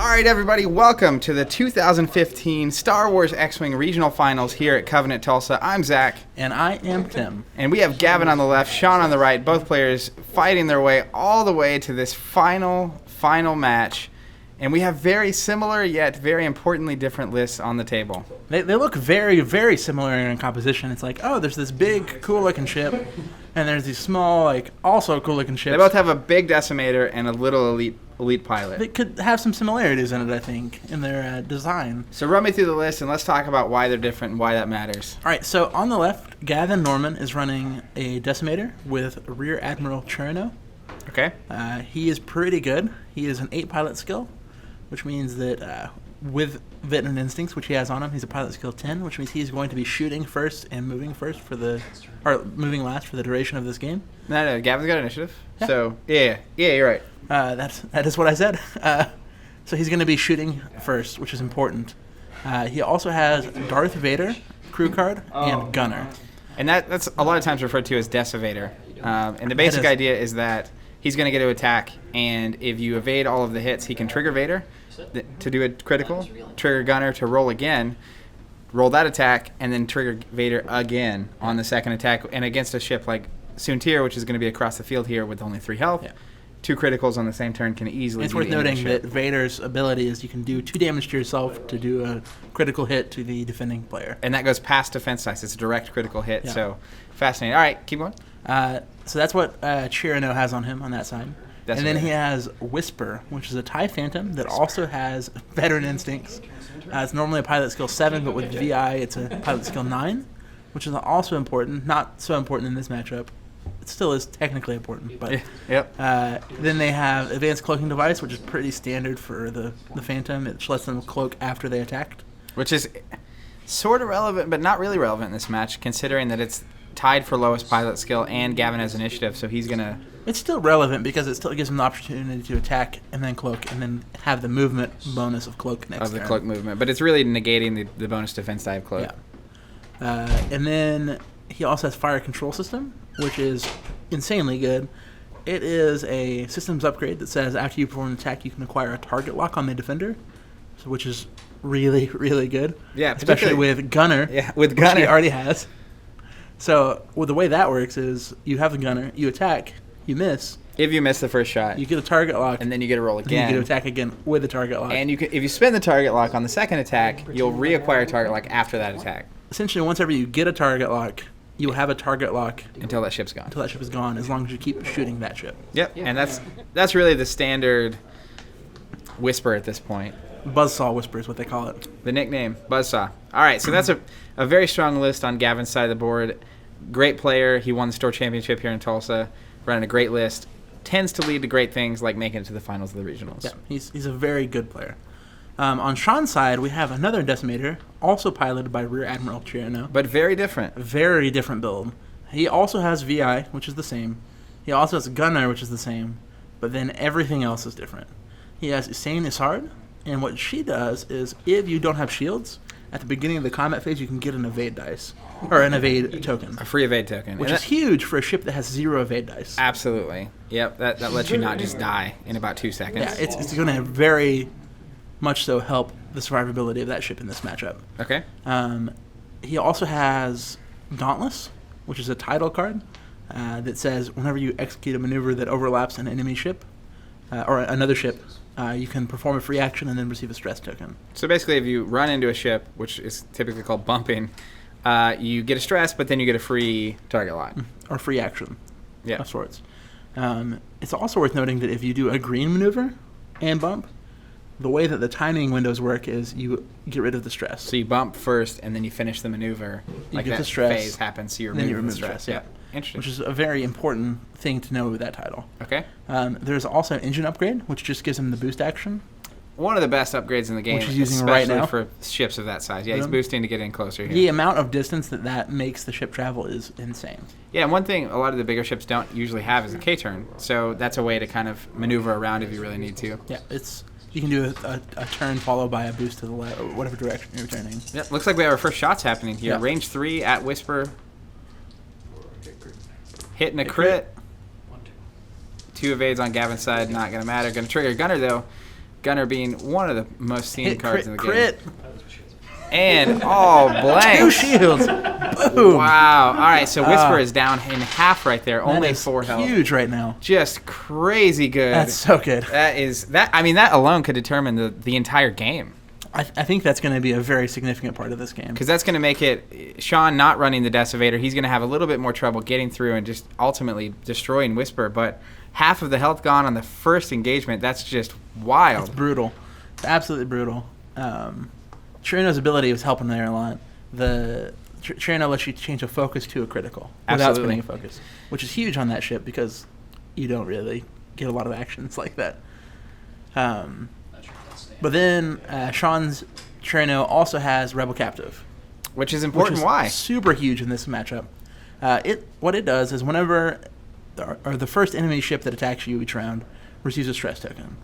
All right, everybody, welcome to the 2015 Star Wars X-Wing Regional Finals here at Covenant Tulsa. I'm Zach. And I am Tim. And we have Gavin on the left, Shawn on the right, both players fighting their way all the way to this final match. And we have very similar yet very importantly different lists on the table. They look very, very similar in composition. It's like, oh, there's this big, cool-looking ship, and there's these small, like, also cool-looking ships. They both have a big Decimator and a little elite pilot. They could have some similarities in it, I think, in their design. So run me through the list, and let's talk about why they're different and why that matters. All right, so on the left, Gavin Norman is running a Decimator with Rear Admiral Cherno. Okay. He is pretty good. He is an 8 pilot skill, which means that with Veteran Instincts, which he has on him, he's a pilot skill 10, which means he's going to be shooting first and moving moving last for the duration of this game. No, Gavin's got initiative. Yeah. So, yeah, you're right. That is what I said. So he's going to be shooting first, which is important. He also has Darth Vader, crew card, and gunner. And that's a lot of times referred to as Decimator. And the basic idea is that he's going to get to attack, and if you evade all of the hits, he can trigger Vader to do a critical, trigger gunner to roll again, roll that attack, and then trigger Vader again on the second attack. And against a ship like Soontir, which is going to be across the field here with only 3 health, 2 criticals on the same turn can easily It's be worth the end of the noting ship. that Vader's ability is you can do 2 damage to yourself to do a critical hit to the defending player. And that goes past defense dice. It's a direct critical hit, Yeah. so fascinating. All right, keep going. So that's what Cherno has on him on that side. That's and then right. he has Whisper, which is a TIE Phantom that also has Veteran Instincts. It's normally a pilot skill 7, but with VI it's a pilot skill 9, which is also important. Not so important in this matchup. It still is technically important. But Yep. then they have Advanced Cloaking Device, which is pretty standard for the Phantom. It lets them cloak after they attacked. Which is sort of relevant, but not really relevant in this match, considering that it's tied for lowest pilot skill and Gavin has initiative, so he's going to... It's still relevant because it still gives him the opportunity to attack and then cloak and then have the movement bonus of cloak next Of the turn. cloak movement, but it's really negating the bonus defense die of cloak. Yeah. And then he also has Fire Control System, which is insanely good. It is a systems upgrade that says after you perform an attack, you can acquire a target lock on the defender, which is really, really good. Yeah, especially with Gunner. Yeah, with which Gunner. he already has. So the way that works is you have the Gunner, you attack, you miss. If you miss the first shot. You get a target lock. And then you get to roll And again. you get to attack again with a target lock. And if you spend the target lock on the second attack, you'll reacquire a target lock after that attack. Essentially, once ever you get a target lock, you will have a target lock Until that ship's gone. until that ship is gone, as long as you keep shooting that ship. Yep, and that's really the standard Whisper at this point. Buzzsaw Whisper is what they call it. The nickname, Buzzsaw. All right, so that's a very strong list on Gavin's side of the board. Great player. He won the store championship here in Tulsa. Running a great list. Tends to lead to great things like making it to the finals of the regionals. Yeah, he's a very good player. On Shawn's side, we have another Decimator, also piloted by Rear Admiral Cherno. But very different. Very different build. He also has VI, which is the same. He also has Gunner, which is the same. But then everything else is different. He has Usain Isard, and what she does is if you don't have shields, at the beginning of the combat phase, you can get an evade dice. Or an evade token. A free evade token. Which is huge for a ship that has 0 evade dice. Absolutely. Yep, that lets you not just die in about 2 seconds. Yeah, it's going to very much so help the survivability of that ship in this matchup. Okay. He also has Dauntless, which is a title card that says whenever you execute a maneuver that overlaps an enemy ship or another ship, you can perform a free action and then receive a stress token. So basically, if you run into a ship, which is typically called bumping, you get a stress, but then you get a free target lock. Or free action Yeah. of sorts. It's also worth noting that if you do a green maneuver and bump, the way that the timing windows work is you get rid of the stress. So you bump first, and then you finish the maneuver. You Like get that the stress, phase happens, so you then you remove the remove stress. the stress, Interesting. Which is a very important thing to know with that title. Okay. There's also an engine upgrade, which just gives him the boost action. One of the best upgrades in the game, Which he's using especially right now. for ships of that size. Yeah, he's boosting to get in closer here. The amount of distance that makes the ship travel is insane. Yeah, and one thing a lot of the bigger ships don't usually have is a K-turn, so that's a way to kind of maneuver around if you really need to. Yeah, you can do a turn followed by a boost to the left, or whatever direction you're turning. Yep, looks like we have our first shots happening here. Yeah. Range 3 at Whisper. Hitting a crit. 2 evades on Gavin's side, not going to matter. Going to trigger Gunner, though. Gunner being one of the most seen Hit cards in the crit. game. And blank. 2 shields. Boom. Wow. All right, so Whisper is down in half right there. Only That is 4 health. huge right now. Just crazy good. That's so good. That alone could determine the entire game. I think that's going to be a very significant part of this game. Because that's going to make it Shawn not running the Decimator. He's going to have a little bit more trouble getting through and just ultimately destroying Whisper. But half of the health gone on the first engagement. That's just wild. It's brutal. It's absolutely brutal. Trino's ability was helping there a lot. The Trino lets you change a focus to a critical without spinning a focus, which is huge on that ship because you don't really get a lot of actions like that. But then Shawn's Trino also has Rebel Captive, which is important. Which is Why? Super huge in this matchup. What it does is whenever the first enemy ship that attacks you each round receives a stress token.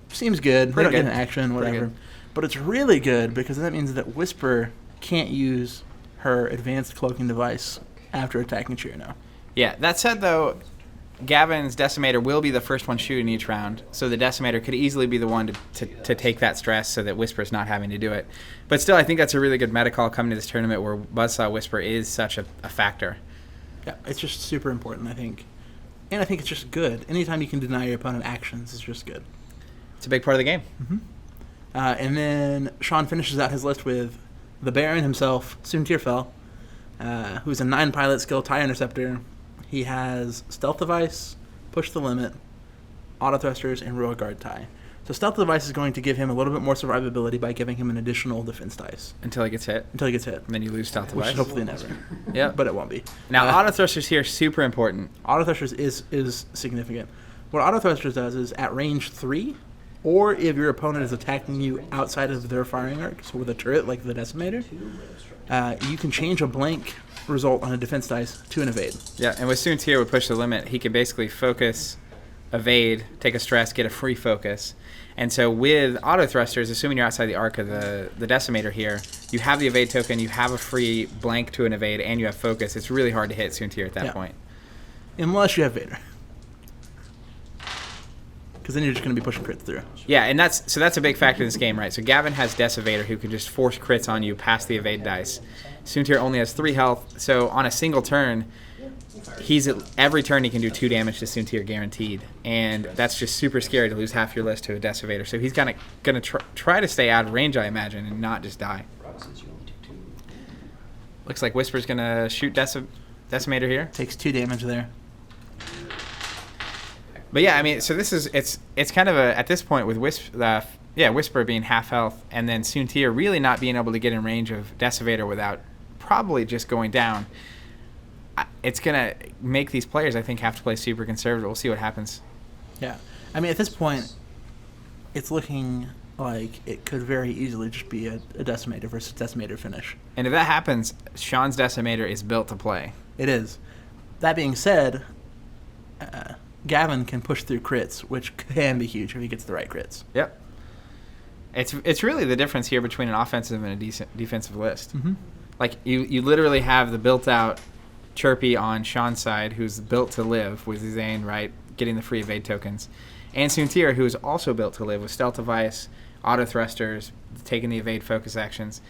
Seems good. They don't get an action, whatever. But it's really good because that means that Whisper can't use her advanced cloaking device after attacking Trino. Yeah, that said, though, Gavin's Decimator will be the first one shooting each round, so the Decimator could easily be the one to take that stress so that Whisper's not having to do it. But still, I think that's a really good meta call coming to this tournament where Buzzsaw Whisper is such a factor. Yeah, it's just super important, I think. And I think it's just good. Anytime you can deny your opponent actions is just good. It's a big part of the game. Mm-hmm. And then Shawn finishes out his list with the Baron himself, Soontir Fel, who's a 9-pilot skill TIE Interceptor. He has Stealth Device, Push the Limit, Auto Thrusters, and Royal Guard TIE. So Stealth Device is going to give him a little bit more survivability by giving him an additional defense dice. Until he gets hit. And then you lose Stealth Device. Which hopefully never. Yeah. But it won't be. Now, Auto Thrusters here, super important. Auto Thrusters is significant. What Auto Thrusters does is at range 3, or if your opponent is attacking you outside of their firing arc, so with a turret like the Decimator, you can change a blank result on a defense dice to an evade. Yeah, and with Soontir would Push the Limit, he can basically focus, evade, take a stress, get a free focus. And so with Auto Thrusters, assuming you're outside the arc of the Decimator here, you have the evade token, you have a free blank to an evade, and you have focus. It's really hard to hit Soontir at that point. Unless you have Vader. Because then you're just going to be pushing crits through. Yeah, and that's a big factor in this game, right? So Gavin has Decimator, who can just force crits on you past the evade dice. Soontir only has 3 health, so on a single turn, every turn he can do 2 damage to Soontir guaranteed, and that's just super scary to lose half your list to a Decimator. So he's going to try to stay out of range, I imagine, and not just die. Looks like Whisper's going to shoot Decimator here. Takes 2 damage there. But yeah, I mean, so this is it's kind of at this point with Whisper being half health, and then Soontir really not being able to get in range of Decimator without probably just going down. It's gonna make these players, I think, have to play super conservative. We'll see what happens. Yeah, I mean, at this point, it's looking like it could very easily just be a Decimator versus Decimator finish. And if that happens, Shawn's Decimator is built to play. It is. That being said, Gavin can push through crits, which can be huge if he gets the right crits. Yep. It's really the difference here between an offensive and a decent defensive list. Mm-hmm. Like, you literally have the built-out Chirpy on Shawn's side, who's built to live with Zane, right, getting the free evade tokens. And Soontir, who's also built to live with Stealth Device, Auto Thrusters, taking the evade focus actions.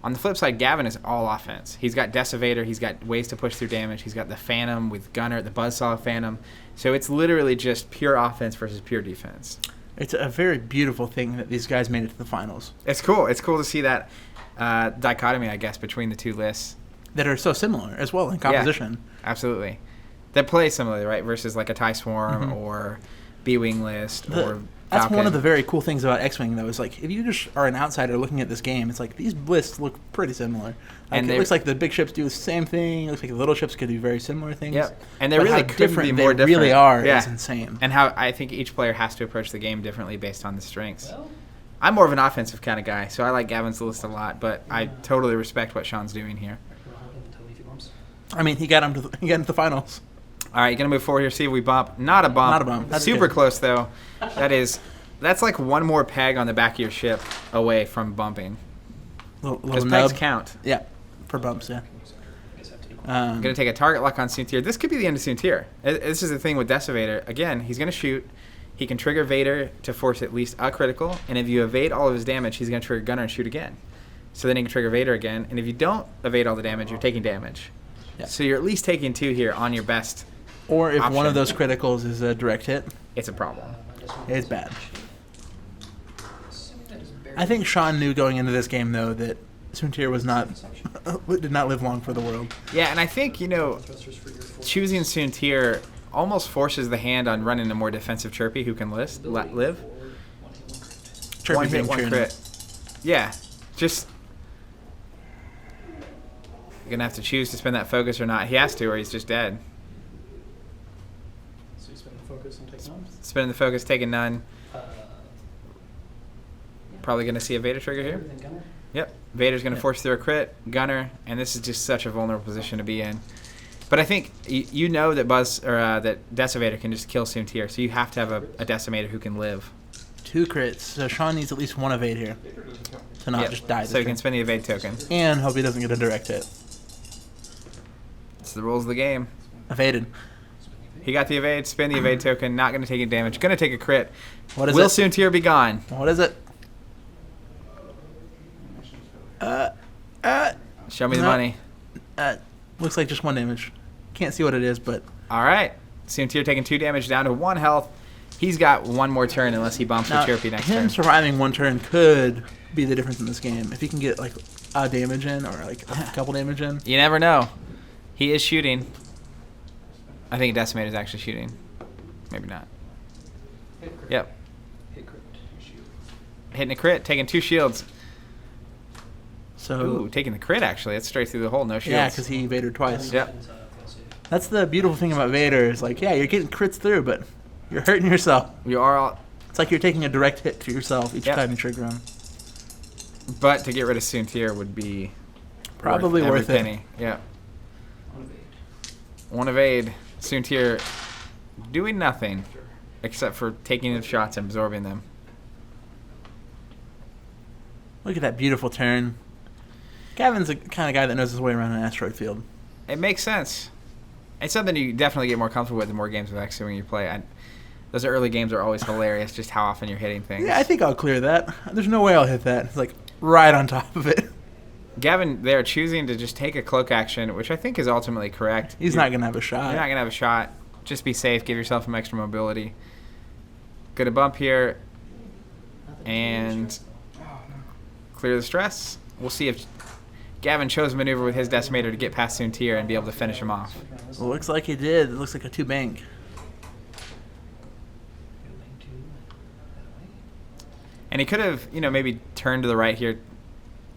On the flip side, Gavin is all offense. He's got Decimator, he's got ways to push through damage, he's got the Phantom with Gunner, the Buzzsaw Phantom. So it's literally just pure offense versus pure defense. It's a very beautiful thing that these guys made it to the finals. It's cool. It's cool to see that dichotomy, I guess, between the two lists. That are so similar as well in composition. Yeah, absolutely. That play similarly, right? Versus like a TIE Swarm or B-Wing list or Falcon. That's one of the very cool things about X-Wing, though, is like if you just are an outsider looking at this game, it's like these lists look pretty similar. Like, and it looks like the big ships do the same thing. It looks like the little ships could do very similar things. Yep. And they really couldn't be more different. They really are. Yeah. It's insane. And how I think each player has to approach the game differently based on the strengths. I'm more of an offensive kind of guy, so I like Gavin's list a lot, but I totally respect what Shawn's doing here. I mean, he got him to the finals. All right, going to move forward here, see if we bump. Not a bump. Not a bump. That's super good. Close, though. That's like one more peg on the back of your ship away from bumping. Because pegs count. Yeah, for bumps, yeah. I'm going to take a target lock on Soontir. This could be the end of Soontir. This is the thing with Decimator. Again, he's going to shoot. he can trigger Vader to force at least a critical, and if you evade all of his damage, he's going to trigger Gunner and shoot again. So then he can trigger Vader again, and if you don't evade all the damage, you're taking damage. Yeah. So you're at least taking 2 here on your best Or if option. one of those criticals is a direct hit, It's a problem. it's bad. I think Shawn knew going into this game, though, that Soontir did not live long for the world. Yeah, and I think, choosing Soontir almost forces the hand on running a more defensive Chirpy who can live. Chirpy One hit, being one Chirpy. crit. Yeah, just... You're going to have to choose to spend that focus or not. He has to, or he's just dead. So you spend the focus and take none? Spending the focus, taking none. Probably going to see a Vader trigger here. Everything Gunner? Yep. Vader's going to force through a crit, Gunner, and this is just such a vulnerable position to be in. But I think you know that that Decimator can just kill Soontir, so you have to have a Decimator who can live. 2 crits, so Shawn needs at least 1 evade here to not Yep. just die. So he can spend the evade token. And hope he doesn't get a direct hit. It's the rules of the game. Evaded. He got the evade, spend the evade token, not going to take any damage, going to take a crit. What is Will it? Soontir be gone? What is it? Show me the No. money. Looks like just 1 damage. Can't see what it is, but All right. Soontir taking 2 damage down to 1 health. He's got 1 more turn unless he bumps now, with Chirpy next him turn. surviving 1 turn could be the difference in this game. If he can get like a damage in or like a couple damage in. You never know. He is shooting. I think Decimator is actually shooting. Maybe not. Hit crit. Yep. Hit crit. Shoot. Hitting a crit, taking 2 shields. So Ooh, taking the crit actually. That's straight through the hole, no shields. yeah, because he evaded twice. Yep. That's the beautiful thing about Vader is like, yeah, you're getting crits through, but you're hurting yourself. You are all, It's like you're taking a direct hit to yourself each Yep. time you trigger him. but to get rid of Soontir would be Probably every worth it. penny. Yeah. 1 evade. Soontir doing nothing except for taking his shots and absorbing them. Look at that beautiful turn. Gavin's the kind of guy that knows his way around an asteroid field. It makes sense. It's something you definitely get more comfortable with the more games of X2 when you play. Those early games are always hilarious, just how often you're hitting things. Yeah, I think I'll clear that. There's no way I'll hit that. It's like right on top of it. Gavin, they're choosing to just take a cloak action, which I think is ultimately correct. He's not going to have a shot. You're not going to have a shot. Just be safe. Give yourself some extra mobility. Going to bump here and clear the stress. We'll see if Gavin chose a maneuver with his Decimator to get past Soontir and be able to finish him off. Well, looks like he did. It looks like a 2 bank. And he could have, maybe turned to the right here,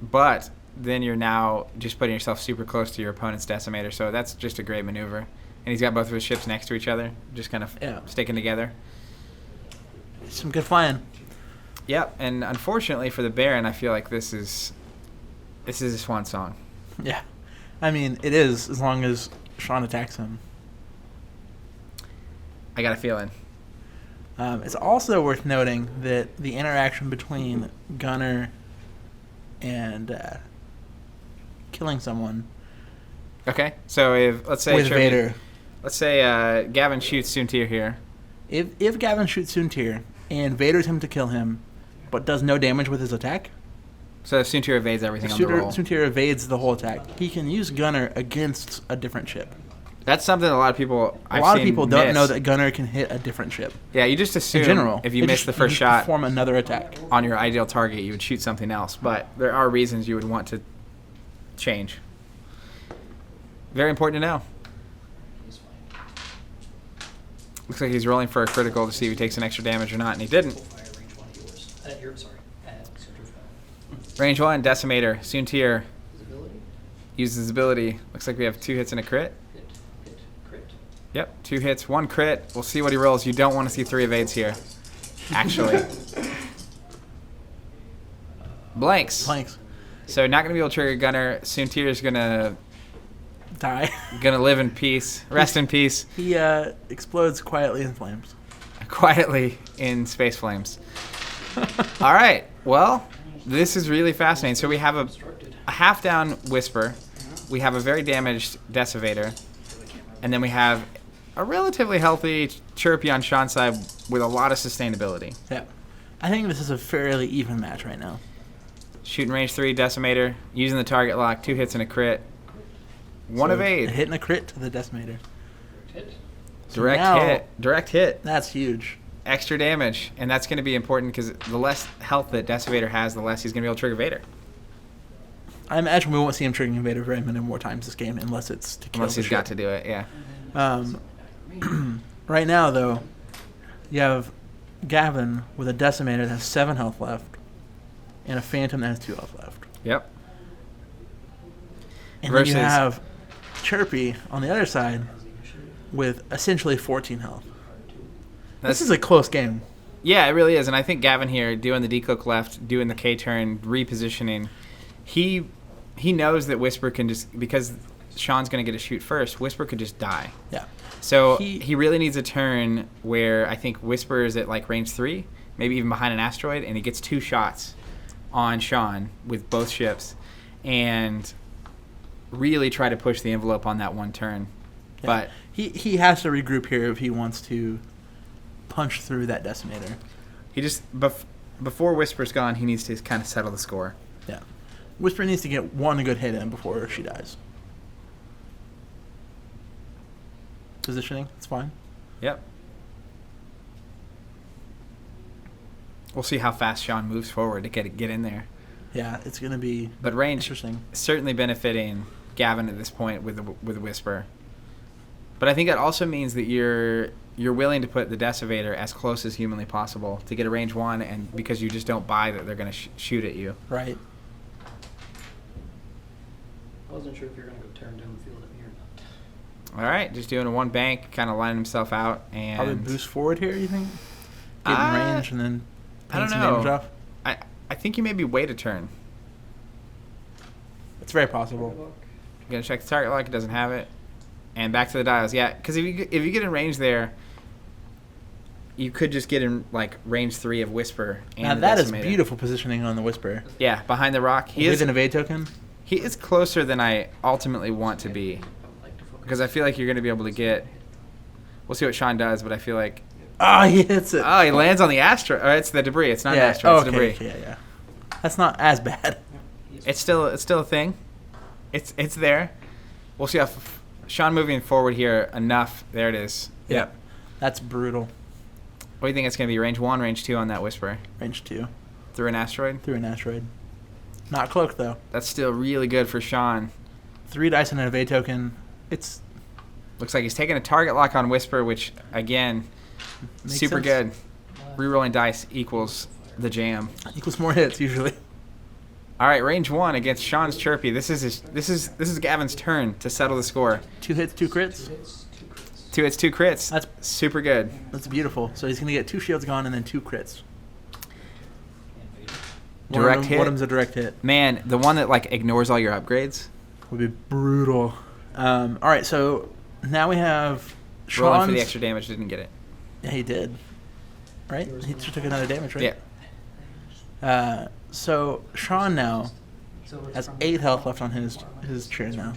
but then you're now just putting yourself super close to your opponent's Decimator, so that's just a great maneuver. And he's got both of his ships next to each other, just kind of sticking together. Some good flying. Yep, and unfortunately for the Baron, I feel like this is a swan song. Yeah. I mean, it is, as long as Shawn attacks him. I got a feeling. It's also worth noting that the interaction between Gunner and killing someone Okay, so if let's say with Vader. Let's say Gavin shoots Soontir here. If Gavin shoots Soontir and Vader's him to kill him, but does no damage with his attack, So if Soontir evades everything on the roll. Soontir evades the whole attack. He can use Gunner against a different ship. That's something a lot of people A lot of people don't know that Gunner can hit a different ship. Yeah, you just assume In general, if you miss the first shot perform another attack. on your ideal target, you would shoot something else. But there are reasons you would want to change. Very important to know. Looks like he's rolling for a critical to see if he takes an extra damage or not, and he didn't. Range 1, Decimator, Soontir uses his ability. Looks like we have 2 hits and a crit. Yep, 2 hits, 1 crit. We'll see what he rolls. You don't want to see 3 evades here, actually. Blanks. So not going to be able to trigger Gunner. Soontir is going to Die. live in peace. Rest in peace. He explodes quietly in flames. Quietly in space flames. All right. Well, this is really fascinating. So we have a half-down Whisper. We have a very damaged Decimator. And then we have a relatively healthy Chirpy on Shawn's side with a lot of sustainability. Yeah. I think this is a fairly even match right now. Shooting range 3, Decimator, using the target lock, 2 hits and a crit. One So, evade. A hit and a crit to the Decimator. Hit. Direct hit. That's huge. Extra damage. And that's going to be important because the less health that Decimator has, the less he's going to be able to trigger Vader. I imagine we won't see him triggering Invader very many more times this game unless it's to kill Unless the he's ship. got to do it, yeah. Right now, though, you have Gavin with a Decimator that has 7 health left and a Phantom that has 2 health left. Yep. And Versus- then you have Chirpy on the other side with essentially 14 health. This is a close game. Yeah, it really is. And I think Gavin here, doing the decloak left, doing the K-turn, repositioning, he knows that Whisper can just, because Shawn's going to get a shoot first, Whisper could just die. Yeah. So he really needs a turn where I think Whisper is at like range 3, maybe even behind an asteroid, and he gets 2 shots on Shawn with both ships and really try to push the envelope on that one turn. Yeah. But he has to regroup here if he wants to punch through that Decimator. he just, before Whisper's gone, he needs to kind of settle the score. Yeah. Whisper needs to get one good hit in before she dies. Positioning, it's fine. Yep. We'll see how fast Shawn moves forward to get in there. Yeah, it's going to be But range interesting. certainly benefiting Gavin at this point with Whisper. But I think that also means that you're willing to put the Decimator as close as humanly possible to get a range 1, and because you just don't buy that they're going to shoot at you. Right. I wasn't sure if you were going to go tearing down the field at me or not. All right, just doing a 1 bank, kind of lining himself out, and Probably boost forward here, you think? Get in range and then I don't some know. damage off? I think you maybe wait a turn. It's very possible. Look. You're gonna check the target lock. It doesn't have it, and back to the dials. Yeah, because if you get in range there, you could just get in like range 3 of Whisper. And Now the that is Decimator. beautiful positioning on the Whisper. Yeah, behind the rock. With an evade token? He is closer than I ultimately want to be, I would like to focus. because I feel like you're gonna be able to get. We'll see what Shawn does, but I feel like Oh, he hits it. he lands on the asteroid. Oh, it's the debris. It's not an yeah. asteroid. It's Okay. debris. Yeah. That's not as bad. It's still a thing. It's there. We'll see how Shawn moving forward here enough. There it is. Yep. That's brutal. What do you think it's going to be? Range 1, range 2 on that Whisper? Range 2. Through an asteroid? Through an asteroid. Not cloaked, though. That's still really good for Shawn. 3 dice and an evade token. It's Looks like he's taking a target lock on Whisper, which, again, makes super sense. good. Rerolling dice equals the jam. Equals more hits, usually. All right, range 1 against Shawn's Chirpy. This is Gavin's turn to settle the score. 2 hits, 2 crits. 2 hits, 2 crits. That's super good. That's beautiful. So he's going to get 2 shields gone and then 2 crits. Direct hit. One of them's a direct hit. Man, the one that like ignores all your upgrades. Would be brutal. All right, so now we have Rolling for the Shawn's- extra damage, didn't get it. Yeah, he did. Right? He just took another damage, right? Yeah. So Shawn now has 8 health left on his chair now.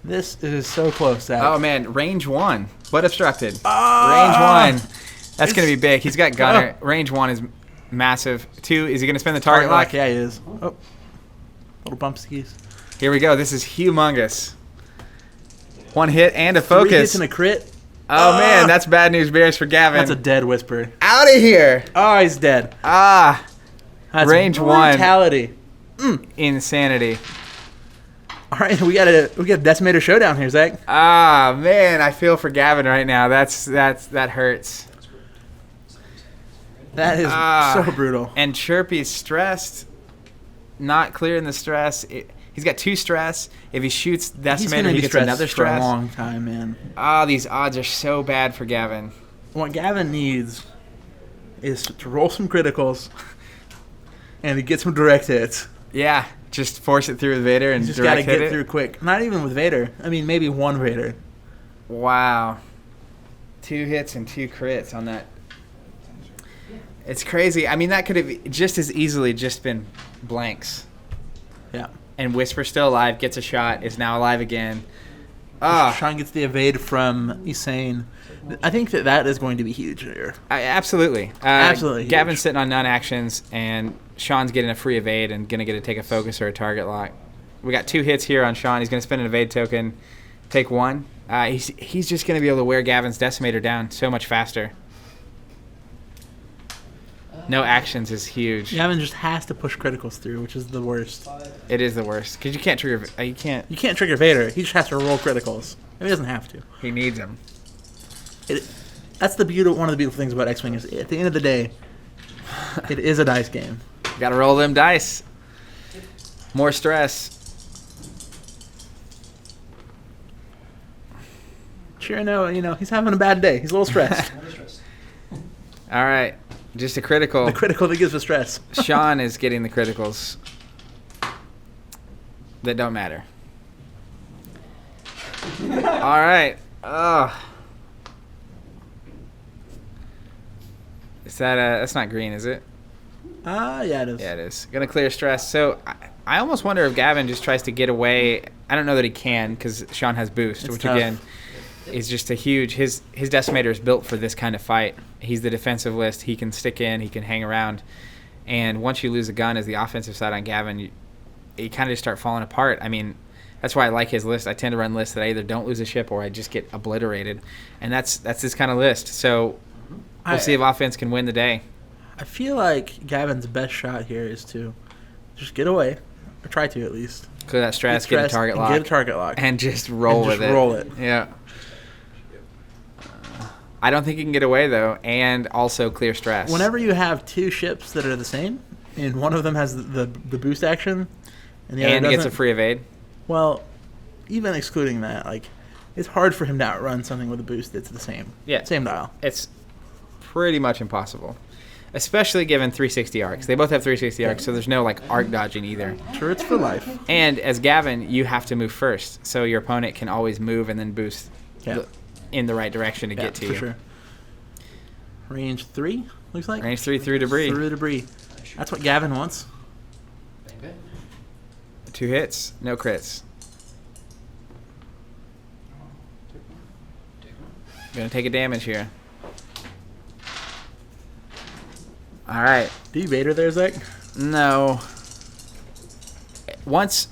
This is so close. That Oh man, range 1, but obstructed. Ah! Range 1. That's gonna be big. He's got gunner. Range 1 is massive. 2, is he gonna spend the target lock? Yeah, he is. Oh, little bump skis. Here we go. This is humongous. 1 hit and a 3 hits focus. and a crit. Oh man, that's bad news bears for Gavin. That's a dead Whisper. Out of here. Oh, he's dead. Ah, That's Range 1. brutality. insanity. All right, we got a Decimator showdown here, Zach. Ah man, I feel for Gavin right now. That hurts. That is so brutal. And Chirpy's stressed, not clearing the stress. He's got 2 stress. If he shoots He's going Decimator, to he be gets stressed another for a stress. long time, man. These odds are so bad for Gavin. What Gavin needs is to roll some criticals and to get some direct hits. Yeah, just force it through with Vader and He's just got to direct hit get it. through quick. Not even with Vader. I mean, maybe 1 Vader. Wow. 2 hits and 2 crits on that. It's crazy. I mean, that could have just as easily just been blanks. Yeah. And Whisper still alive, gets a shot, is now alive again. Shawn gets the evade from Usain. I think that is going to be huge here. Absolutely. Absolutely Gavin's huge. sitting on none actions, and Shawn's getting a free evade and going to get to take a focus or a target lock. We got 2 hits here on Shawn. He's going to spend an evade token, take 1. He's just going to be able to wear Gavin's Decimator down so much faster. No actions is huge. Gavin just has to push criticals through, which is the worst. It is the worst because you can't trigger. You can't. You can't trigger Vader. He just has to roll criticals. He doesn't have to. He needs them. That's the one of the beautiful things about X-Wing is at the end of the day, it is a dice game. You got to roll them dice. More stress. Sure, no, he's having a bad day. He's a little stressed. All right, just a critical. The critical that gives the stress. Shawn is getting the criticals that don't matter. All right. Is that that's not green, is it? Yeah, it is. Yeah, it is. Gonna clear stress. So I almost wonder if Gavin just tries to get away. I don't know that he can because Shawn has boost, which tough. Again is just a huge. His Decimator is built for this kind of fight. He's the defensive list. He can stick in. He can hang around. And once you lose a gun as the offensive side on Gavin, you kind of just start falling apart. I mean, that's why I like his list. I tend to run lists that I either don't lose a ship or I just get obliterated, and that's this kind of list. So we'll see if offense can win the day. I feel like Gavin's best shot here is to just get away, or try to at least. Clear that stress, get a target lock. Get a target lock. And just roll with it. Roll it. Yeah. I don't think he can get away, though, and also clear stress. Whenever you have 2 ships that are the same, and one of them has the boost action, and the other doesn't, gets a free evade. Well, even excluding that, it's hard for him to outrun something with a boost that's the same. Yeah. Same dial. It's pretty much impossible, especially given 360 arcs. They both have 360 arcs, so there's no arc dodging either. Sure, it's for life. And as Gavin, you have to move first, so your opponent can always move and then boost in the right direction to get to you. For sure. Range 3, looks like. Range 3 through debris. Through debris. That's what Gavin wants. 2 hits, no crits. Gonna take a damage here. All right. Do you Vader there, Zach? No. Once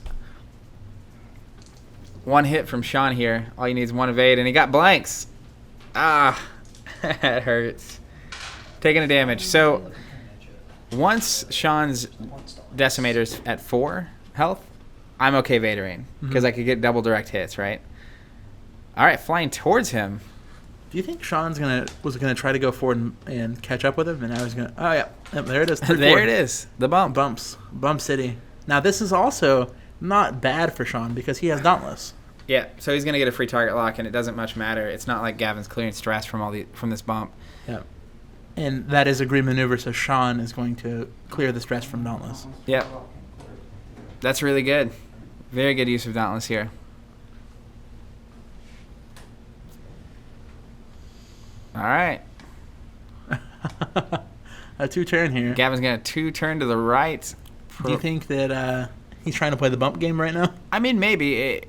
one hit from Shawn here, all you need is 1 evade, and he got blanks. That hurts. Taking a damage. So once Shawn's Decimator's at 4 health, I'm okay Vadering because I could get double direct hits, right? All right, flying towards him. Do you think Shawn's was gonna try to go forward and catch up with him, and I was gonna? Oh yeah, yep, there it is. There it is. The bump. Bump City. Now this is also not bad for Shawn because he has Dauntless. Yeah, so he's gonna get a free target lock, and it doesn't much matter. It's not like Gavin's clearing stress from this bump. Yeah, and that is a green maneuver, so Shawn is going to clear the stress from Dauntless. Yep, that's really good. Very good use of Dauntless here. All right. A 2-turn here. Gavin's going to 2-turn to the right. Do you think that he's trying to play the bump game right now? I mean, maybe.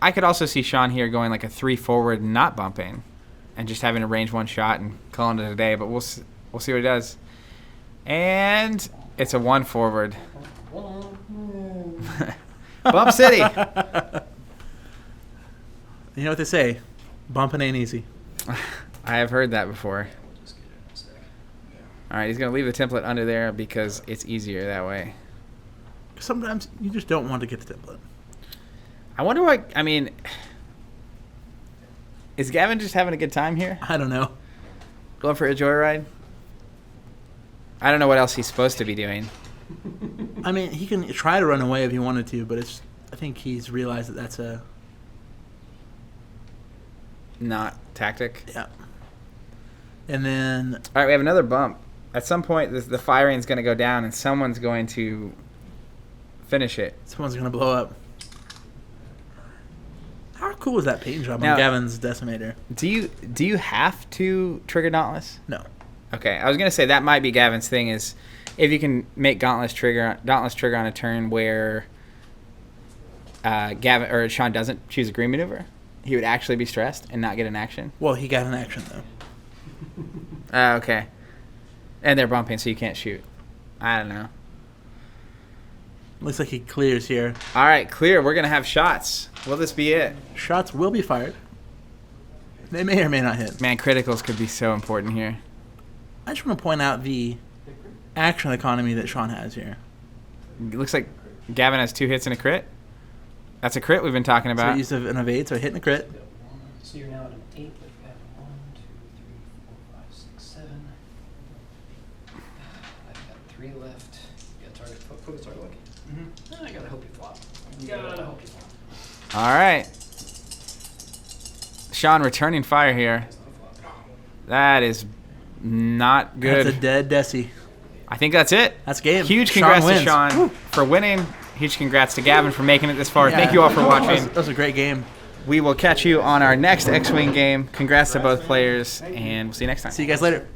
I could also see Shawn here going like a 3 forward, not bumping, and just having a range 1 shot and calling it a day. But we'll see what he does. And it's a 1 forward. Bump City. You know what they say? Bumping ain't easy. I have heard that before. All right, he's going to leave the template under there because it's easier that way. Sometimes you just don't want to get the template. I wonder what, is Gavin just having a good time here? I don't know. Going for a joyride? I don't know what else he's supposed to be doing. I mean, he can try to run away if he wanted to, but I think he's realized that that's a... Not tactic. Yeah. And then... All right, we have another bump. At some point, the firing's going to go down, and someone's going to finish it. Someone's going to blow up. How cool is that paint job Now, on Gavin's Decimator? Do you have to trigger Dauntless? No. Okay, I was going to say that might be Gavin's thing is if you can make Dauntless trigger on a turn where Gavin or Shawn doesn't choose a green maneuver. he would actually be stressed and not get an action. Well, he got an action, though. Okay. And they're bumping, so you can't shoot. I don't know. Looks like he clears here. All right, clear. We're going to have shots. Will this be it? Shots will be fired. They may or may not hit. Man, criticals could be so important here. I just want to point out the action economy that Shawn has here. It looks like Gavin has 2 hits and a crit. That's a crit we've been talking So about. use of an evade, so hitting a crit. So you're now at an 8, but you have 1, 2, 3, 4, 5, 6, 7. I've got 3 left. You got target. Focus target look. I gotta hope you flop. Gotta hope you flop. All right. Shawn returning fire here. That is not good. That's a dead Desi. I think that's it. That's game. Huge Shawn congrats to wins. Shawn Woo. for winning. Huge congrats to Gavin for making it this far. Yeah. Thank you all for watching. That was a great game. We will catch you on our next X-Wing game. Congrats to both players, and we'll see you next time. See you guys later.